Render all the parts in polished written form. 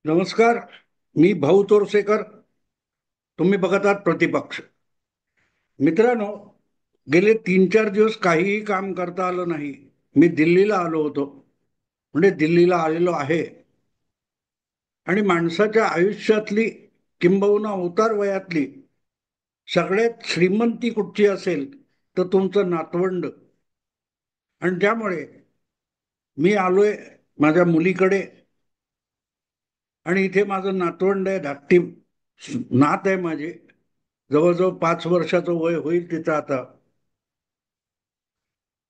नमस्कार. मी भाऊ तोरसेकर. तुम्ही बघत आहात प्रतिपक्ष. मित्रांनो, गेले 3-4 दिवस काहीही काम करता आलं नाही. मी दिल्लीला आलो होतो, म्हणजे दिल्लीला आलेलो आहे. आणि माणसाच्या आयुष्यातली, किंबहुना उतार वयातली सगळ्यात श्रीमंती कुठची असेल तर तुमचं नातवंड. आणि त्यामुळे मी आलोय माझ्या मुलीकडे. आणि इथे माझं नातवंड आहे, धाकटी नात आहे माझी. जवळजवळ 5 वर्षाचं वय होईल तिचं आता.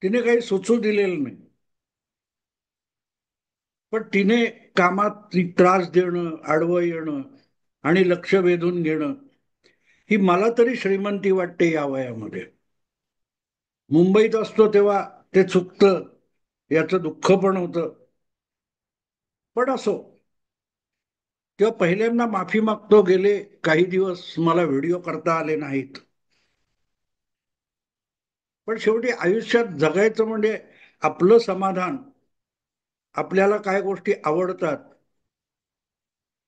तिने काही सुचू दिलेलं नाही, पण तिने कामात त्रास देणं, आडवं येणं आणि लक्ष वेधून घेणं, ही मला तरी श्रीमंती वाटते या वयामध्ये. मुंबईत असतो तेव्हा ते चुकतं, याचं दुःख पण होतं. पण असो, तेव्हा पहिल्यांदा माफी मागतो. गेले काही दिवस मला व्हिडिओ करता आले नाहीत. पण शेवटी आयुष्यात जगायचं म्हणजे आपलं समाधान, आपल्याला काय गोष्टी आवडतात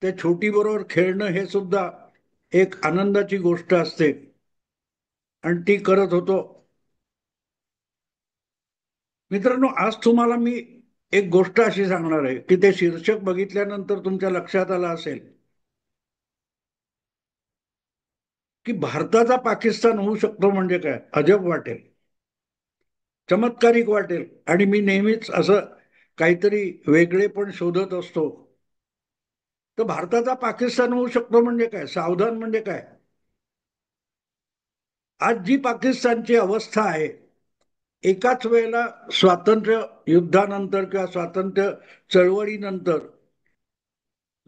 त्या छोटी बरोबर खेळणं, हे सुद्धा एक आनंदाची गोष्ट असते. आणि ती करत होतो. मित्रांनो, आज तुम्हाला मी एक गोष्ट अशी सांगणार आहे की ते शीर्षक बघितल्यानंतर तुमच्या लक्षात आलं असेल की भारताचा पाकिस्तान होऊ शकतो म्हणजे काय. अजब वाटेल, चमत्कारिक वाटेल. आणि मी नेहमीच असं काहीतरी वेगळे पण शोधत असतो. तर भारताचा पाकिस्तान होऊ शकतो म्हणजे काय, सावधान म्हणजे काय. आज जी पाकिस्तानची अवस्था आहे, एकाच वेळेला स्वातंत्र्य युद्धानंतर किंवा स्वातंत्र्य चळवळीनंतर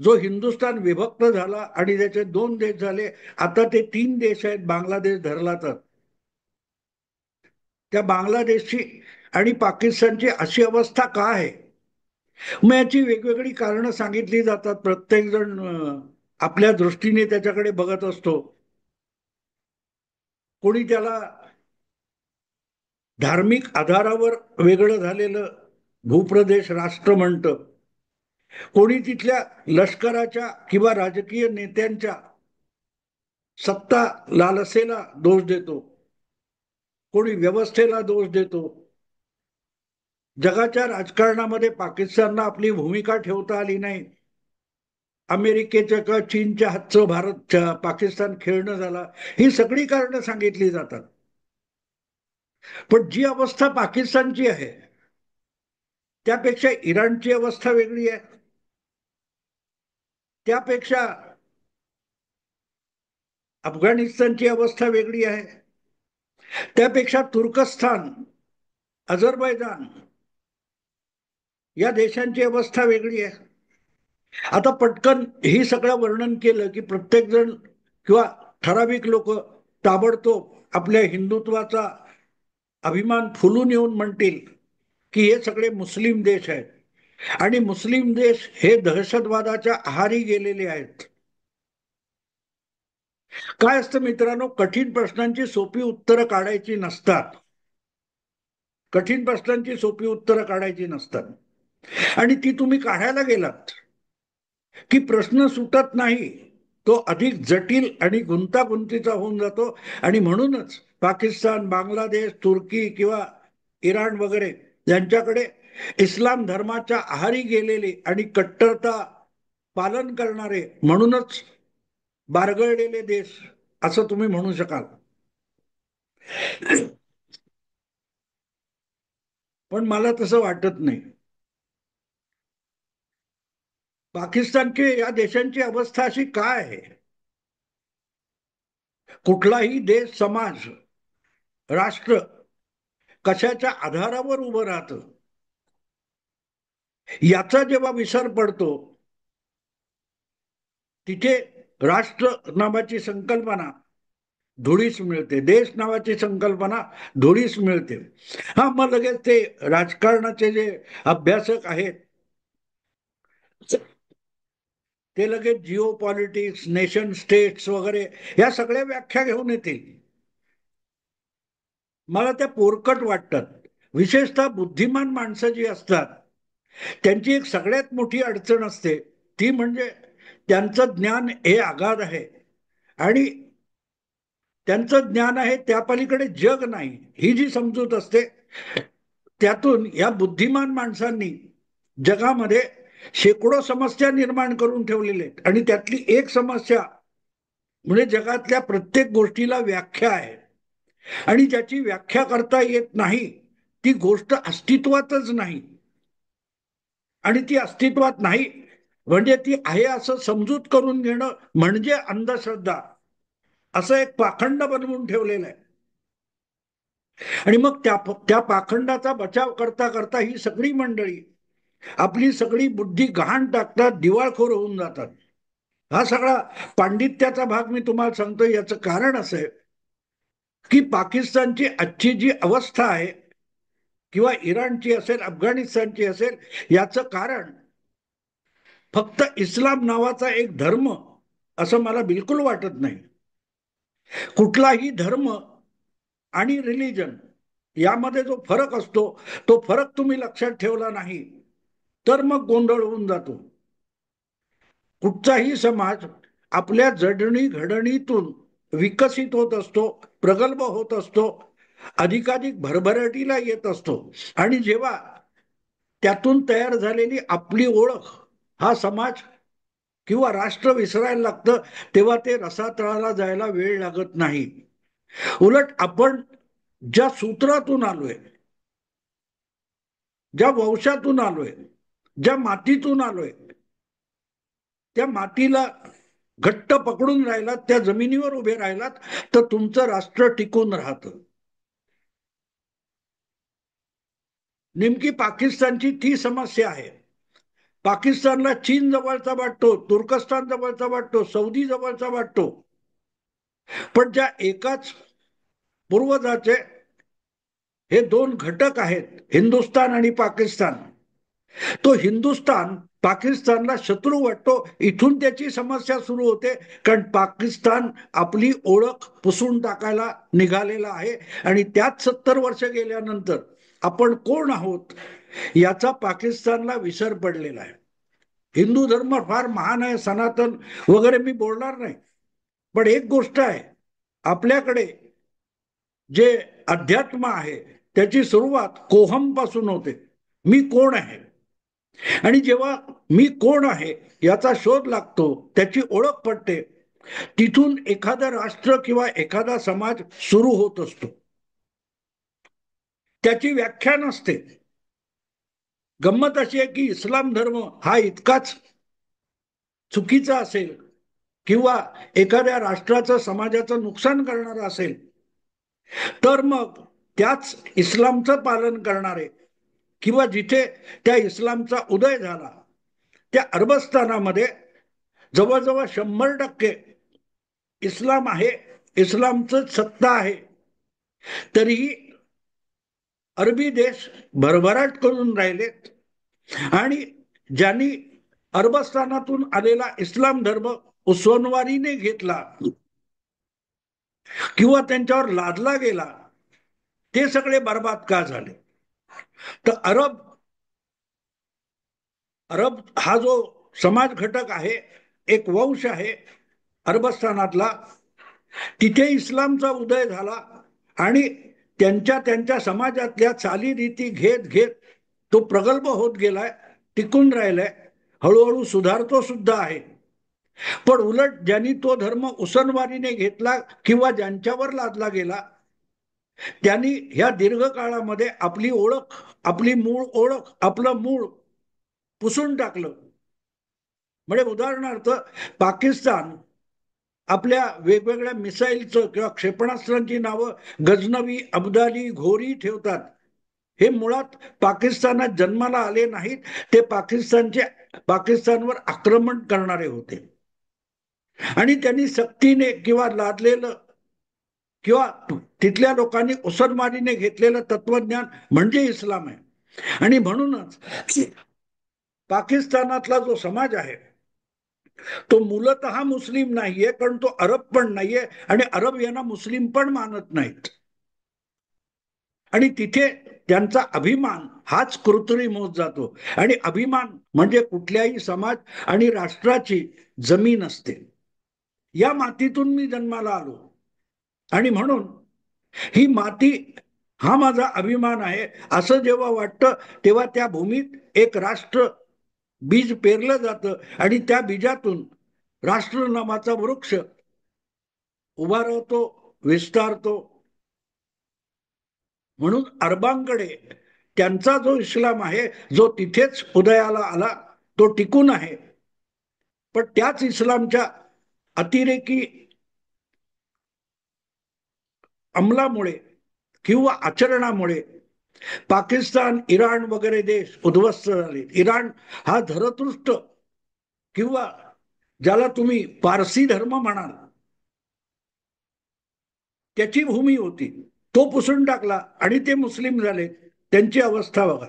जो हिंदुस्थान विभक्त झाला आणि त्याचे 2 देश झाले, आता ते 3 देश आहेत. बांगलादेश धरला तर त्या बांगलादेशची आणि पाकिस्तानची अशी अवस्था का आहे. मग याची वेगवेगळी कारणं सांगितली जातात. प्रत्येक जण आपल्या दृष्टीने त्याच्याकडे बघत असतो. कोणी त्याला धार्मिक आधारावर वेगळं झालेलं भूप्रदेश राष्ट्र म्हणतं. कोणी तिथल्या लष्कराच्या किंवा राजकीय नेत्यांच्या सत्ता लालसेला दोष देतो. कोणी व्यवस्थेला दोष देतो. जगाच्या राजकारणामध्ये पाकिस्तानला आपली भूमिका ठेवता आली नाही. अमेरिकेच्या किंवा चीनच्या हातचं भारत पाकिस्तान खेळणं झाला. ही सगळी कारणं सांगितली जातात. पण जी अवस्था पाकिस्तानची आहे त्यापेक्षा इराणची अवस्था वेगळी आहे. त्यापेक्षा अफगाणिस्तानची अवस्था वेगळी आहे. त्यापेक्षा तुर्कस्तान, अझरबैजान या देशांची अवस्था वेगळी आहे. आता पटकन ही सगळं वर्णन केलं की प्रत्येक जण किंवा ठराविक लोक ताबडतोब आपल्या हिंदुत्वाचा अभिमान फुलून येऊन म्हणतील की हे सगळे मुस्लिम देश आहेत आणि मुस्लिम देश हे दहशतवादाच्या आहारी गेलेले आहेत. काय असतं मित्रांनो, कठीण प्रश्नांची सोपी उत्तरं काढायची नसतात. कठीण प्रश्नांची सोपी उत्तरं काढायची नसतात आणि ती तुम्ही काढायला गेलात की प्रश्न सुटत नाही, तो अधिक जटिल आणि गुंतागुंतीचा होऊन जातो. आणि म्हणूनच पाकिस्तान, बांगलादेश, तुर्की किंवा इराण वगैरे यांच्याकडे इस्लाम धर्माच्या आहारी गेलेले आणि कट्टरता पालन करणारे, म्हणूनच बारगळलेले देश असं तुम्ही म्हणू शकाल. पण मला तसं वाटत नाही. पाकिस्तानची या देशांची अवस्था अशी काय आहे. कुठलाही देश, समाज, राष्ट्र कशाच्या आधारावर उभं राहतं याचा जेव्हा विसर पडतो, तिथे राष्ट्र नावाची संकल्पना धुळीस मिळते, देश नावाची संकल्पना धुळीस मिळते. हा, मग लगेच ते राजकारणाचे जे अभ्यासक आहेत ते लगेच जिओ पॉलिटिक्स, नेशन स्टेट्स वगैरे या सगळ्या व्याख्या घेऊन येतील. मला त्या पोरकट वाटतात. विशेषतः बुद्धिमान माणसं जी असतात त्यांची एक सगळ्यात मोठी अडचण असते, ती म्हणजे त्यांचं ज्ञान हे अगाध आहे आणि त्यांचं ज्ञान आहे त्या पलीकडे जग नाही, ही जी समजूत असते, त्यातून या बुद्धिमान माणसांनी जगामध्ये शेकडो समस्या निर्माण करून ठेवलेल्या आहेत आणि त्यातली एक समस्या म्हणजे जगातल्या प्रत्येक गोष्टीला व्याख्या आहे आणि ज्याची व्याख्या करता येत नाही ती गोष्ट अस्तित्वातच नाही आणि ती अस्तित्वात नाही म्हणजे ती आहे असं समजूत करून घेणं म्हणजे अंधश्रद्धा, असं एक पाखंड बनवून ठेवलेलं आहे. आणि मग त्या पाखंडाचा बचाव करता करता ही सगळी मंडळी आपली सगळी बुद्धी गहाण टाकतात, दिवाळखोर होऊन जातात. हा सगळा पांडित्याचा भाग मी तुम्हाला सांगतो. याचं कारण असं आहे की पाकिस्तानची आजची जी अवस्था आहे किंवा इराणची असेल, अफगाणिस्तानची असेल, याचं कारण फक्त इस्लाम नावाचा एक धर्म असं मला बिलकुल वाटत नाही. कुठलाही धर्म आणि रिलिजन यामध्ये जो फरक असतो तो फरक तुम्ही लक्षात ठेवला नाही तर मग गोंधळ होऊन जातो. कुठचाही समाज आपल्या जडणी घडणीतून विकसित होत असतो, प्रगल्भ होत असतो, अधिकाधिक भरभराटीला येत असतो आणि जेव्हा त्यातून तयार झालेली आपली ओळख हा समाज किंवा राष्ट्र विसरायला लागतं तेव्हा ते रसातळाला जायला वेळ लागत नाही. उलट आपण ज्या सूत्रातून आलोय, ज्या वंशातून आलोय, ज्या मातीतून आलोय, त्या मातीला घट्ट पकडून राहिलात, त्या जमिनीवर उभे राहिलात तर तुमचं राष्ट्र टिकून राहतं. नेमकी पाकिस्तानची ती समस्या आहे. पाकिस्तानला चीन जवळचा वाटतो, तुर्कस्तान जवळचा वाटतो, सौदी जवळचा वाटतो, पण ज्या एकाच पूर्वजाचे हे दोन घटक आहेत, हिंदुस्तान आणि पाकिस्तान, तो हिंदुस्तान पाकिस्तानला शत्रू वाटतो. इथून त्याची समस्या सुरू होते, कारण पाकिस्तान आपली ओळख पुसून टाकायला निघालेला आहे आणि त्यात 70 वर्ष गेल्यानंतर आपण कोण आहोत याचा पाकिस्तानला विसर पडलेला आहे. हिंदू धर्म फार महान आहे, सनातन वगैरे मी बोलणार नाही, पण एक गोष्ट आहे, आपल्याकडे जे अध्यात्म आहे त्याची सुरुवात कोहम पासून होते. मी कोण आहे आणि जेव्हा मी कोण आहे याचा शोध लागतो, त्याची ओळख पडते, तिथून एखादं राष्ट्र किंवा एखादा समाज सुरू होत असतो. त्याची व्याख्या नसते. गंमत अशी आहे की इस्लाम धर्म हा इतकाच चुकीचा असेल किंवा एखाद्या राष्ट्राचं समाजाचं नुकसान करणारा असेल तर मग त्याच इस्लामचं पालन करणारे किंवा जिथे त्या इस्लामचा उदय झाला त्या अरबस्थानामध्ये जवळजवळ 100% इस्लाम आहे, इस्लामचं सत्ता आहे, तरीही अरबी देश भरभराट करून राहिलेत आणि ज्यांनी अरबस्थानातून आलेला इस्लाम धर्म उसवनवारीने घेतला किंवा त्यांच्यावर लादला गेला ते सगळे बर्बाद का झाले. तर अरब अरब हा जो समाज घटक आहे, एक वंश आहे अरबस्थानातला, तिथे इस्लामचा उदय झाला आणि त्यांच्या त्यांच्या समाजातल्या चालीरीती घेत घेत तो प्रगल्भ होत गेलाय, टिकून राहिलाय, हळूहळू सुधारतो सुद्धा आहे. पण उलट ज्यांनी तो धर्म उसनवारीने घेतला किंवा ज्यांच्यावर लादला गेला त्यांनी ह्या दीर्घकाळामध्ये आपली ओळख, आपली मूळ ओळख, आपलं मूळ पुसून टाकलं. म्हणजे उदाहरणार्थ पाकिस्तान आपल्या वेगवेगळ्या मिसाईलचं किंवा क्षेपणास्त्रांची नावं गजनवी, अब्दाली, घोरी ठेवतात. हे मुळात पाकिस्तानात जन्माला आले नाहीत, ते पाकिस्तानवर आक्रमण करणारे होते आणि त्यांनी सक्तीने किंवा लादलेलं किंवा तिथल्या लोकांनी उसनमारीने घेतलेलं तत्वज्ञान म्हणजे इस्लाम आहे. आणि म्हणूनच पाकिस्तानातला जो समाज आहे तो मूलतः मुस्लिम नाहीये, कारण तो अरब पण नाहीये आणि अरब यांना मुस्लिम पण मानत नाहीत. आणि तिथे त्यांचा अभिमान हाच कृत्रिम होत जातो. आणि अभिमान म्हणजे कुठल्याही समाज आणि राष्ट्राची जमीन असते. या मातीतून मी जन्माला आलो आणि म्हणून ही माती हा माझा अभिमान आहे असं जेव्हा वाटतं, तेव्हा त्या भूमीत एक राष्ट्र बीज पेरलं जातं आणि त्या बीजातून राष्ट्र नावाचा वृक्ष उभा राहतो, विस्तारतो. म्हणून अरबांकडे त्यांचा जो इस्लाम आहे, जो तिथेच उदयाला आला, तो टिकून आहे. पण त्याच इस्लामच्या अतिरेकी अंमलामुळे किंवा आचरणामुळे पाकिस्तान, इराण वगैरे देश उद्ध्वस्त झाले. इराण हा धरतृष्ट किंवा ज्याला तुम्ही पारसी धर्म म्हणाल त्याची भूमी होती, तो पुसून टाकला आणि ते मुस्लिम झाले. त्यांची अवस्था बघा.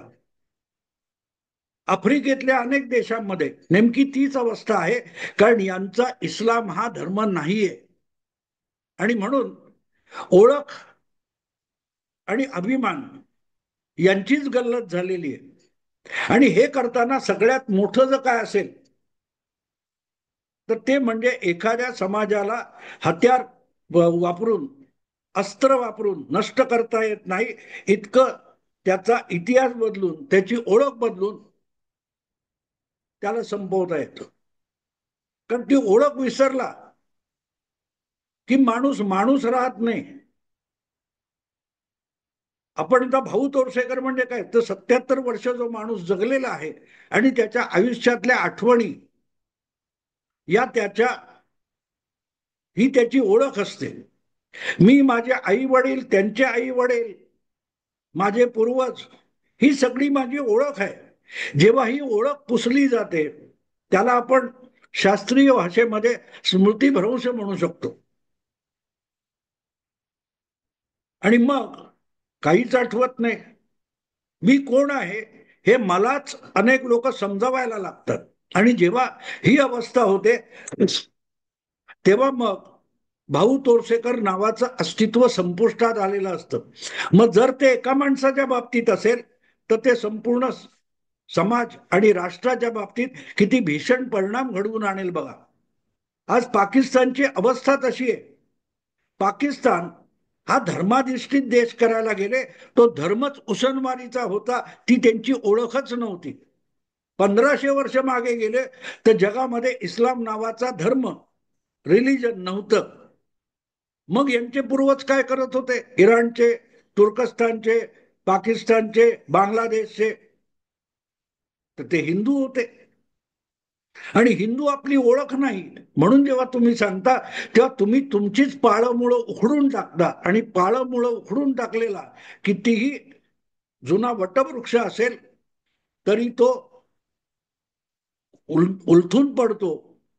आफ्रिकेतल्या अनेक देशांमध्ये नेमकी तीच अवस्था आहे, कारण यांचा इस्लाम हा धर्म नाहीये. आणि म्हणून ओळख आणि अभिमान यांचीच गल्लत झालेली आहे. आणि हे करताना सगळ्यात मोठं जर काय असेल तर ते म्हणजे एखाद्या समाजाला हत्यार वापरून, अस्त्र वापरून नष्ट करता येत नाही इतकं त्याचा इतिहास बदलून, त्याची ओळख बदलून त्याला संपवता येतं. कारण ती ओळख विसरला की माणूस माणूस राहत नाही. आपण आता भाऊ तोरसेकर म्हणजे काय, तर 77 वर्ष जो माणूस जगलेला आहे आणि त्याच्या आयुष्यातल्या आठवणी या त्याच्या ही त्याची ओळख असते. मी, माझे आई वडील, त्यांचे आई वडील, माझे पूर्वज, ही सगळी माझी ओळख आहे. जेव्हा ही ओळख पुसली जाते त्याला आपण शास्त्रीय भाषेमध्ये स्मृतिभ्रंश म्हणू शकतो. आणि मग काहीच आठवत नाही. मी कोण आहे हे मलाच अनेक लोक समजावायला लागतात. आणि जेव्हा ही अवस्था होते तेव्हा मग भाऊ तोरसेकर नावाचं अस्तित्व संपुष्टात आलेलं असतं. मग जर ते एका माणसाच्या बाबतीत असेल तर ते संपूर्ण समाज आणि राष्ट्राच्या बाबतीत किती भीषण परिणाम घडवून आणेल बघा. आज पाकिस्तानची अवस्था तशी आहे. पाकिस्तान हा धर्माधिष्ठित देश करायला गेले, तो धर्मच उसनवारीचा होता, ती त्यांची ओळखच नव्हती. 1500 वर्ष मागे गेले तर जगामध्ये इस्लाम नावाचा धर्म, रिलिजन नव्हतं. मग यांचे पूर्वज काय करत होते? इराणचे, तुर्कस्तानचे, पाकिस्तानचे, बांगलादेशचे, तर ते हिंदू होते. आणि हिंदू आपली ओळख नाही. म्हणून जेव्हा तुम्ही सांगता तेव्हा तुम्ही तुमचीच पाळंमुळं उखडून टाकता. आणि पाळंमुळं उखडून टाकलेला कितीही जुना वटवृक्ष असेल तरी तो उलथून पडतो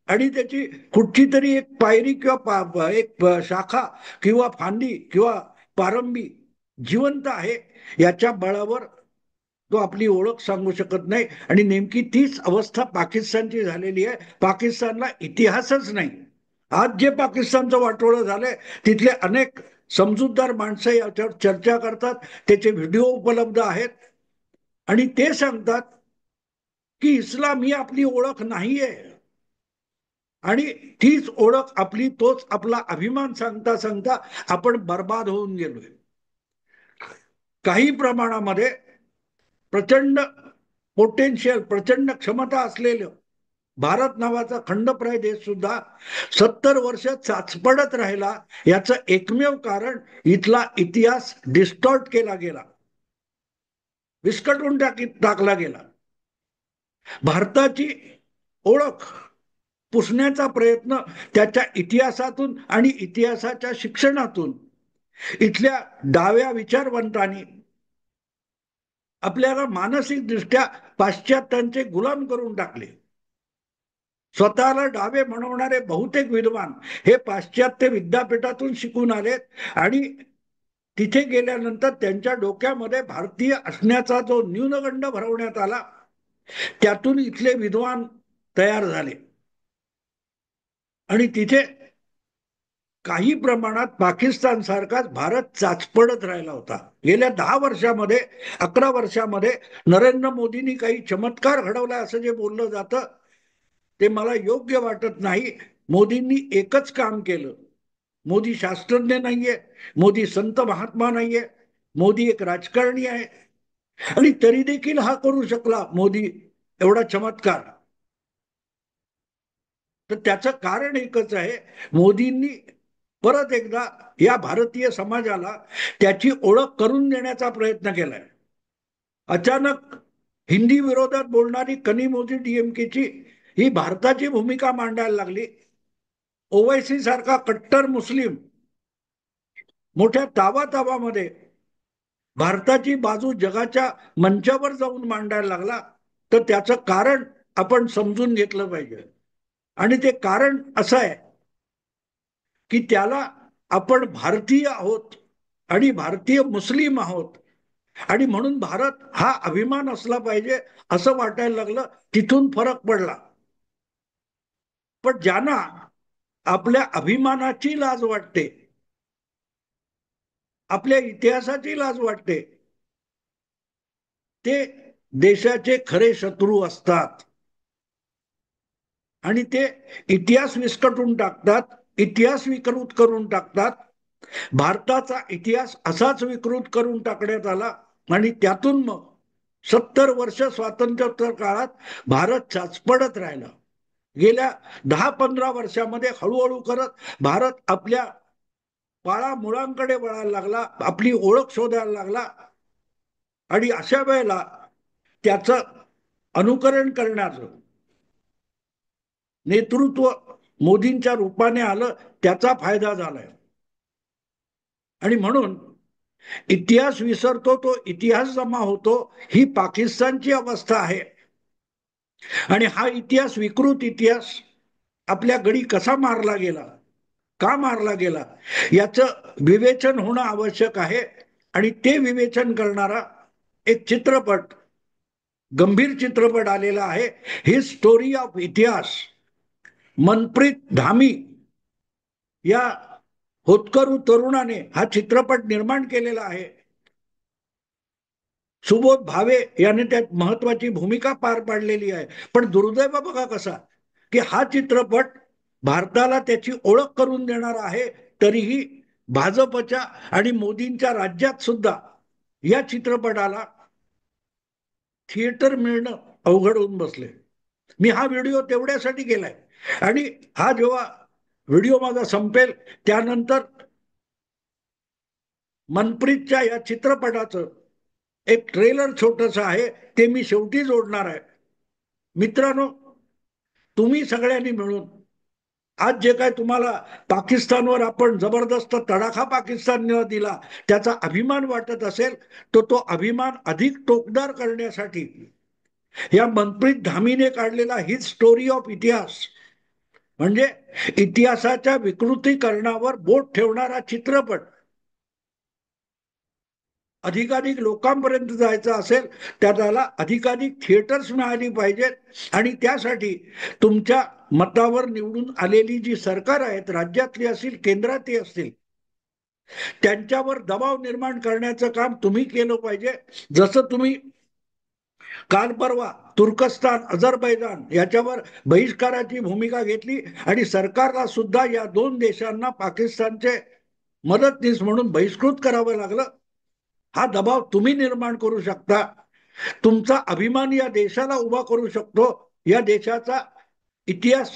आणि त्याची कुठची तरी एक पायरी किंवा एक शाखा किंवा फांदी किंवा पारंबी जिवंत आहे याच्या बळावर तो आपली ओळख सांगू शकत नाही. आणि नेमकी तीच अवस्था पाकिस्तानची झालेली आहे. पाकिस्तानला इतिहासच नाही. आज जे पाकिस्तानचं वाटोळं झालंय तिथले अनेक समजूतदार माणसं याच्यावर चर्चा करतात, त्याचे व्हिडिओ उपलब्ध आहेत आणि ते सांगतात की इस्लाम ही आपली ओळख नाहीये. आणि तीच ओळख आपली, तोच आपला अभिमान सांगता सांगता आपण बर्बाद होऊन गेलोय. काही प्रमाणामध्ये प्रचंड पोटेन्शियल, प्रचंड क्षमता असलेलं भारत नावाचा खंडप्राय देश सुद्धा 70 वर्ष चाचपडत राहिला. याचं एकमेव कारण इथला इतिहास डिस्टॉर्ट केला गेला, विस्कटून टाकला गेला. भारताची ओळख पुसण्याचा प्रयत्न त्याच्या इतिहासातून आणि इतिहासाच्या शिक्षणातून इथल्या डाव्या विचारवंतांनी आपल्याला मानसिक दृष्ट्या पाश्चात्यांचे गुलाम करून टाकले. स्वतःला डावे म्हणवणारे बहुतेक विद्वान हे पाश्चात्य विद्यापीठातून शिकून आलेत आणि तिथे गेल्यानंतर त्यांच्या डोक्यामध्ये भारतीय असण्याचा जो न्यूनगंड भरवण्यात आला त्यातून इथले विद्वान तयार झाले. आणि तिथे काही प्रमाणात पाकिस्तान सारखाच भारत चाचपडत राहिला होता. गेल्या 10 वर्षामध्ये, 11 वर्षामध्ये नरेंद्र मोदींनी काही चमत्कार घडवला असं जे बोललं जातं ते मला योग्य वाटत नाही. मोदींनी एकच काम केलं. मोदी शास्त्रज्ञ नाहीये, मोदी संत महात्मा नाहीये, मोदी एक राजकारणी आहे, आणि तरी देखील हा करू शकला मोदी एवढा चमत्कार. तर त्याचं कारण एकच आहे, मोदींनी परत एकदा या भारतीय समाजाला त्याची ओळख करून देण्याचा प्रयत्न केलाय. अचानक हिंदी विरोधात बोलणारी कनिमोझी डीएमकेची ही भारताची भूमिका मांडायला लागली. ओवैसी सारखा कट्टर मुस्लिम मोठ्या तावातावामध्ये भारताची बाजू जगाच्या मंचावर जाऊन मांडायला लागला. तर त्याचं कारण आपण समजून घेतलं पाहिजे. आणि ते कारण असं आहे की त्याला आपण भारतीय आहोत आणि भारतीय मुस्लिम आहोत, आणि म्हणून भारत हा अभिमान असला पाहिजे असं वाटायला लागलं. तिथून फरक पडला. पण ज्यांना आपल्या अभिमानाची लाज वाटते, आपल्या इतिहासाची लाज वाटते, ते देशाचे खरे शत्रू असतात. आणि ते इतिहास विस्कटून टाकतात, इतिहास विकृत करून टाकतात. भारताचा इतिहास असाच विकृत करून टाकण्यात आला, आणि त्यातून मग 70 वर्ष स्वातंत्र्योत्तर काळात भारत चाचपडत राहिला. गेल्या 10-15 वर्षामध्ये हळूहळू करत भारत आपल्या पाळा मुळांकडे वळायला लागला, आपली ओळख शोधायला लागला. आणि अशा वेळेला त्याचं अनुकरण करण्याचं नेतृत्व मोदींच्या रूपाने आलं, त्याचा फायदा झालाय. आणि म्हणून इतिहास विसरतो तो इतिहास जमा होतो, ही पाकिस्तानची अवस्था आहे. आणि हा इतिहास, विकृत इतिहास आपल्या गडी कसा मारला गेला, का मारला गेला, याचं विवेचन होणं आवश्यक आहे. आणि ते विवेचन करणारा एक चित्रपट, गंभीर चित्रपट आलेला आहे, ही स्टोरी ऑफ इतिहास. मनप्रीत धामी या होतकरू तरुणाने हा चित्रपट निर्माण केलेला आहे. सुबोध भावे याने त्यात महत्वाची भूमिका पार पाडलेली आहे. पण दुर्दैव बघा कसा, की हा चित्रपट भारताला त्याची ओळख करून देणार आहे, तरीही भाजपच्या आणि मोदींच्या राज्यात सुद्धा या चित्रपटाला थिएटर मिळणं अवघड होऊन बसले. मी हा व्हिडिओ तेवढ्यासाठी केलाय. आणि हा जेव्हा व्हिडिओ माझा संपेल त्यानंतर मनप्रीतच्या या चित्रपटाचं एक ट्रेलर छोटस आहे, ते मी शेवटी जोडणार आहे. मित्रांनो, तुम्ही सगळ्यांनी मिळून आज जे काय तुम्हाला पाकिस्तानवर आपण जबरदस्त तडाखा पाकिस्तानने दिला, त्याचा अभिमान वाटत असेल, तर तो अभिमान अधिक टोकदार करण्यासाठी या मनप्रीत धामीने काढलेला ही स्टोरी ऑफ इतिहास, म्हणजे इतिहासाच्या विकृतीकरणावर बोट ठेवणारा चित्रपट अधिकाधिक लोकांपर्यंत जायचं असेल, तर त्याला अधिकाधिक थिएटर्स मिळाली पाहिजेत. आणि त्यासाठी तुमच्या मतावर निवडून आलेली जी सरकार आहेत, राज्यातली असतील, केंद्रातली असतील, त्यांच्यावर दबाव निर्माण करण्याचं काम तुम्ही केलं पाहिजे. जसं तुम्ही काल परवा तुर्कस्तान, अझरबैजान याच्यावर बहिष्काराची भूमिका घेतली, आणि सरकारला सुद्धा या दोन देशांना पाकिस्तानचे मदतनीस म्हणून बहिष्कृत करावं लागलं. हा दबाव तुम्ही निर्माण करू शकता. तुमचा अभिमान या देशाला उभा करू शकतो, या देशाचा इतिहास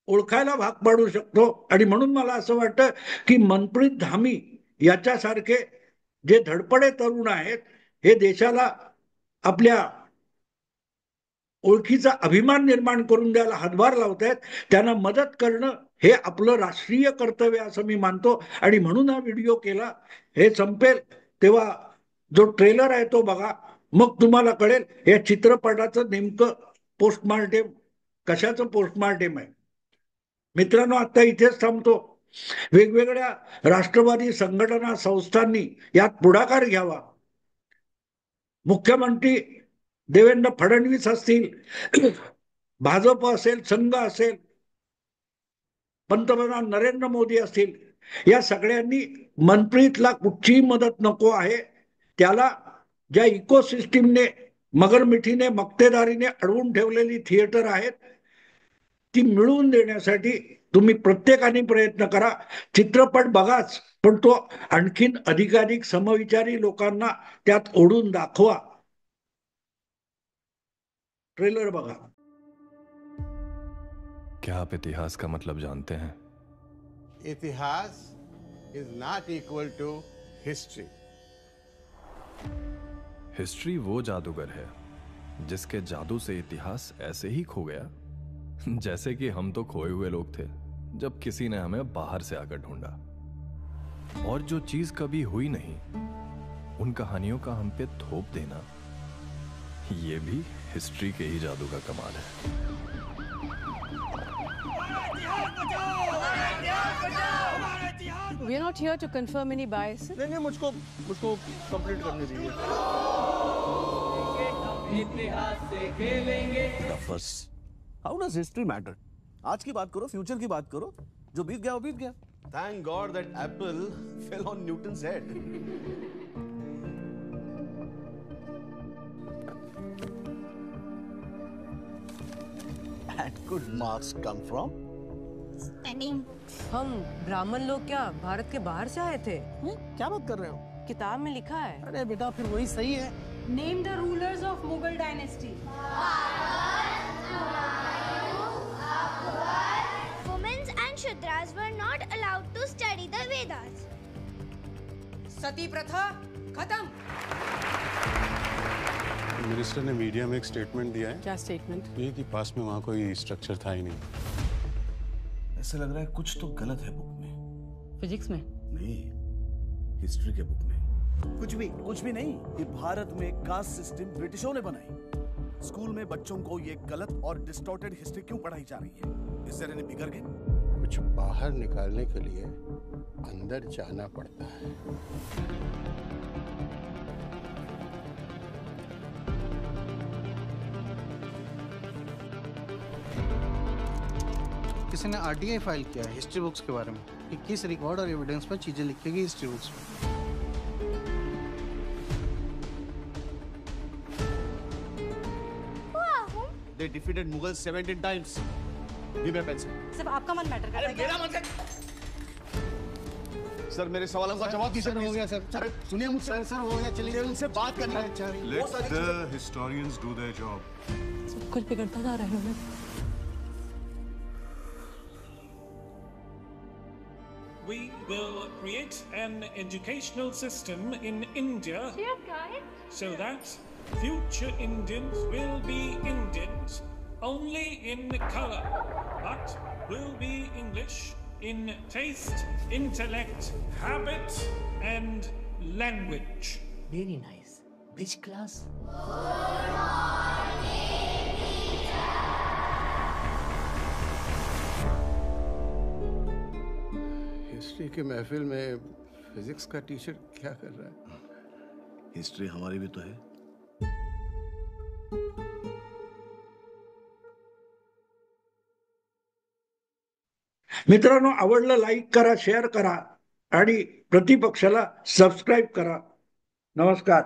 ओळखायला भाग पाडू शकतो. आणि म्हणून मला असं वाटतं की मनप्रीत धामी याच्यासारखे जे धडपडे तरुण आहेत, हे देशाला आपल्या ओळखीचा अभिमान निर्माण करून द्यायला हातभार लावत आहेत. त्यांना मदत करणं हे आपलं राष्ट्रीय कर्तव्य असं मी मानतो. आणि म्हणून हा व्हिडिओ केला. हे संपेल तेव्हा जो ट्रेलर आहे तो बघा, मग तुम्हाला कळेल या चित्रपटाचं नेमकं पोस्टमार्टेम कशाचं पोस्टमार्टेम आहे. मित्रांनो, आता इथेच थांबतो. वेगवेगळ्या राष्ट्रवादी संघटना, संस्थांनी यात पुढाकार घ्यावा. मुख्यमंत्री देवेंद्र फडणवीस असतील, भाजप असेल, संघ असेल, पंतप्रधान नरेंद्र मोदी असतील, या सगळ्यांनी मनप्रीतला कुठचीही मदत नको आहे. त्याला ज्या इकोसिस्टीमने मगरमिठीने मक्तेदारीने अडवून ठेवलेली थिएटर आहेत ती मिळवून देण्यासाठी तुम्ही प्रत्येकाने प्रयत्न करा. चित्रपट बघाच, पण तो आणखीन अधिकाधिक समविचारी लोकांना त्यात ओढून दाखवा. ट्रेलर बघा. क्या आप इतिहास का मतलब जानते हैं? Itihas is not equal to history. History वो जादूगर है जिसके जादू से इतिहास ऐसे ही खो गया जैसे कि हम तो खोए हुए लोग थे जब किसी ने हमें बाहर से आकर ढूंढा. और जो चीज कभी हुई नहीं, उन कहानियों का हम पे थोप देना, ये भी हिस्ट्री के ही जादू का कमाल है. We are not here to confirm any biases. नहीं, मुझको कंप्लीट करने दीजिए. हाउ डज हिस्ट्री मैटर? आज की बात करो, फ्यूचर की बात करो. जो बीत गया वो बीत गया. Thank God that apple fell on Newton's head. And good marks come from? हम ब्राह्मण लोग क्या भारत के बाहर से आए थे? क्या बात कर रहे हो? किताब में लिखा है. अरे बेटा, फिर वही सही है. Name the rulers of Mughal dynasty. Women and Shudras were not allowed to study the Vedas. सती प्रथा खत्म. मिनिस्टर ने मीडिया में एक स्टेटमेंट दिया है. क्या स्टेटमेंट? ये कि पास में वहाँ कोई स्ट्रक्चर था ही नहीं. ऐसा लग रहा है कुछ तो गलत है बुक में. फिजिक्स में? नहीं, हिस्ट्री के बुक में. कुछ भी नहीं. ये भारत में कास्ट सिस्टम ब्रिटिशों ने बनाई. स्कूल में बच्चों को ये गलत और डिस्टॉर्टेड हिस्ट्री क्यों पढ़ाई जा रही है? Is there any bigger game? कुछ बाहर निकालने के लिए अंदर जाना पड़ता है. किसी ने आरटीआई फाइल किया है हिस्ट्री बुक्स के बारे में कि किस रिकॉर्ड और एविडेंस पर चीजें लिखेगी हिस्ट्री बुक्स में. They defeated Mughals 17 times. Give me a pencil. सिर्फ आपका मन मैटर करता है क्या? मेरा मन सर, मेरे सवालों का जवाब दीजिए. हो गया सर. सुनिए मुझसे. सर हो गया, चलिए उनसे बात करनी है. Let the historians do their job. सब कुछ बिगड़ता जा रहा है. We will create an educational system in India so that future Indians will be Indians only in color, but will be English in taste, intellect, habit, and language. Very nice. Which class? History के महफिल में physics का teacher क्या कर रहा है? History हमारी भी तो है. मित्रांनो, आवडलं लाईक करा, शेअर करा आणि प्रतिपक्षाला सबस्क्राईब करा. नमस्कार.